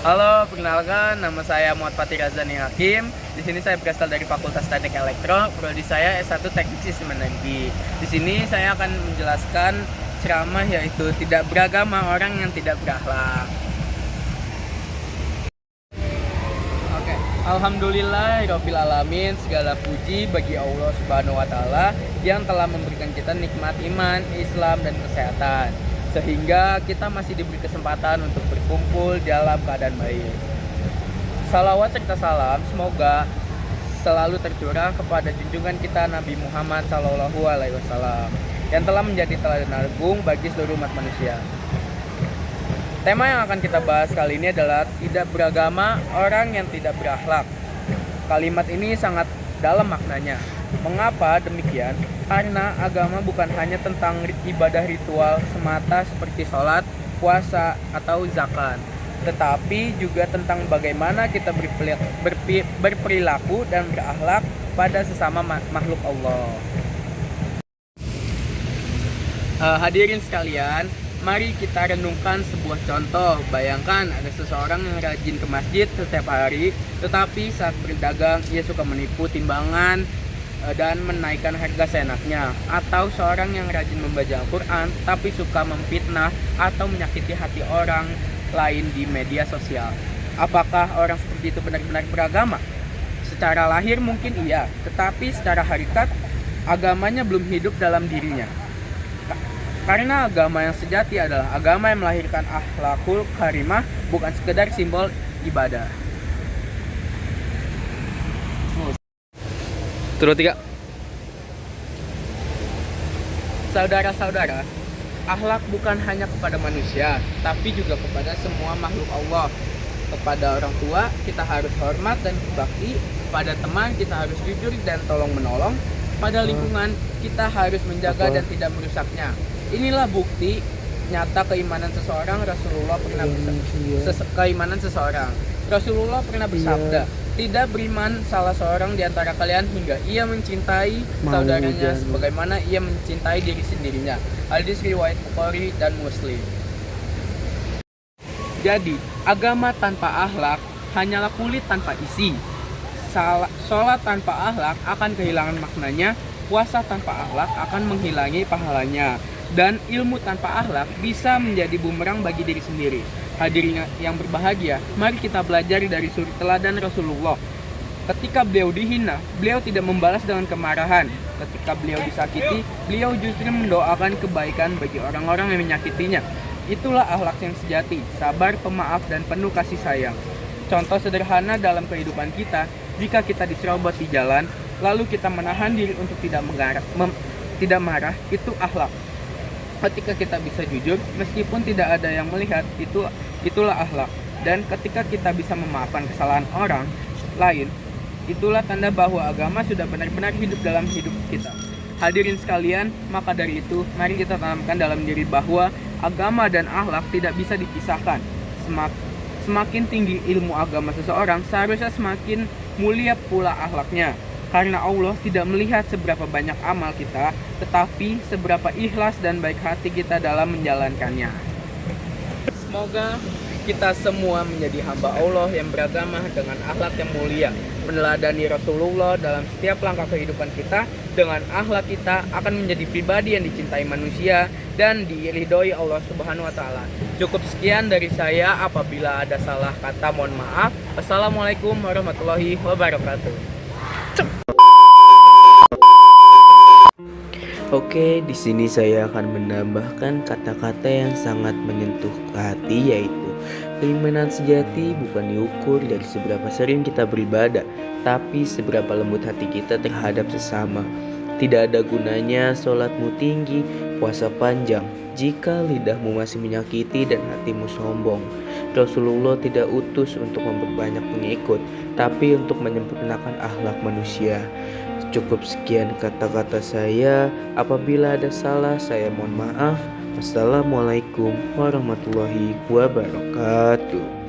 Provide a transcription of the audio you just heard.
Halo, perkenalkan nama saya Muhammad Fatih Razani Hakim. Di sini saya berasal dari Fakultas Teknik Elektro. Prodi saya S1 Teknik Sistem Energi. Di sini saya akan menjelaskan ceramah yaitu tidak beragama orang yang tidak berakhlak. Oke, Alhamdulillahirabbil alamin, segala puji bagi Allah Subhanahu wa taala yang telah memberikan kita nikmat iman, Islam dan kesehatan, sehingga kita masih diberi kesempatan untuk berkumpul dalam keadaan baik. Salawat serta salam semoga selalu tercurah kepada junjungan kita Nabi Muhammad SAW yang telah menjadi teladan agung bagi seluruh umat manusia. Tema yang akan kita bahas kali ini adalah tidak beragama orang yang tidak berakhlak. Kalimat ini sangat dalam maknanya. Mengapa demikian? Karena agama bukan hanya tentang ibadah ritual semata seperti sholat, puasa, atau zakat, tetapi juga tentang bagaimana kita berperilaku dan berakhlak pada sesama makhluk Allah. Hadirin sekalian, mari kita renungkan sebuah contoh. Bayangkan ada seseorang yang rajin ke masjid setiap hari, tetapi saat berdagang ia suka menipu timbangan dan menaikkan harga seenaknya. Atau seorang yang rajin membaca Al-Quran tapi suka memfitnah atau menyakiti hati orang lain di media sosial. Apakah orang seperti itu benar-benar beragama? Secara lahir mungkin iya, tetapi secara hakikat agamanya belum hidup dalam dirinya. Karena agama yang sejati adalah agama yang melahirkan akhlakul karimah, bukan sekedar simbol ibadah. Turut tiga. Saudara-saudara, akhlak bukan hanya kepada manusia, tapi juga kepada semua makhluk Allah. Kepada orang tua, kita harus hormat dan berbakti. Kepada teman, kita harus jujur dan tolong-menolong. Pada lingkungan, kita harus menjaga dan tidak merusaknya. Inilah bukti nyata keimanan seseorang. Rasulullah pernah bersabda, tidak beriman salah seorang di antara kalian hingga ia mencintai saudaranya sebagaimana ia mencintai diri sendirinya. Hadis riwayat Bukhari dan Muslim. Jadi, agama tanpa akhlak hanyalah kulit tanpa isi. Sholat tanpa akhlak akan kehilangan maknanya. Puasa tanpa akhlak akan menghilangi pahalanya. Dan ilmu tanpa akhlak bisa menjadi bumerang bagi diri sendiri. Hadirin yang berbahagia, mari kita belajar dari suri teladan Rasulullah. Ketika beliau dihina, beliau tidak membalas dengan kemarahan. Ketika beliau disakiti, beliau justru mendoakan kebaikan bagi orang-orang yang menyakitinya. Itulah akhlak yang sejati, sabar, pemaaf, dan penuh kasih sayang. Contoh sederhana dalam kehidupan kita, jika kita diserobot di jalan, lalu kita menahan diri untuk tidak marah, itu akhlak. Ketika kita bisa jujur, meskipun tidak ada yang melihat, itulah akhlak. Dan ketika kita bisa memaafkan kesalahan orang lain, itulah tanda bahwa agama sudah benar-benar hidup dalam hidup kita. Hadirin sekalian, maka dari itu, mari kita tanamkan dalam diri bahwa agama dan akhlak tidak bisa dipisahkan. Semakin tinggi ilmu agama seseorang, seharusnya semakin mulia pula akhlaknya. Karena Allah tidak melihat seberapa banyak amal kita, tetapi seberapa ikhlas dan baik hati kita dalam menjalankannya. Semoga kita semua menjadi hamba Allah yang beragama dengan akhlak yang mulia, meneladani Rasulullah dalam setiap langkah kehidupan kita. Dengan akhlak kita akan menjadi pribadi yang dicintai manusia dan diridhoi Allah Subhanahu wa taala. Cukup sekian dari saya, apabila ada salah kata mohon maaf. Wassalamualaikum warahmatullahi wabarakatuh. Oke, di sini saya akan menambahkan kata-kata yang sangat menyentuh ke hati, yaitu keimanan sejati bukan diukur dari seberapa sering kita beribadah, tapi seberapa lembut hati kita terhadap sesama. Tidak ada gunanya sholatmu tinggi, puasa panjang, jika lidahmu masih menyakiti dan hatimu sombong. Rasulullah tidak utus untuk memperbanyak pengikut, tapi untuk menyempurnakan akhlak manusia. Cukup sekian kata-kata saya. Apabila ada salah, saya mohon maaf. Wassalamualaikum warahmatullahi wabarakatuh.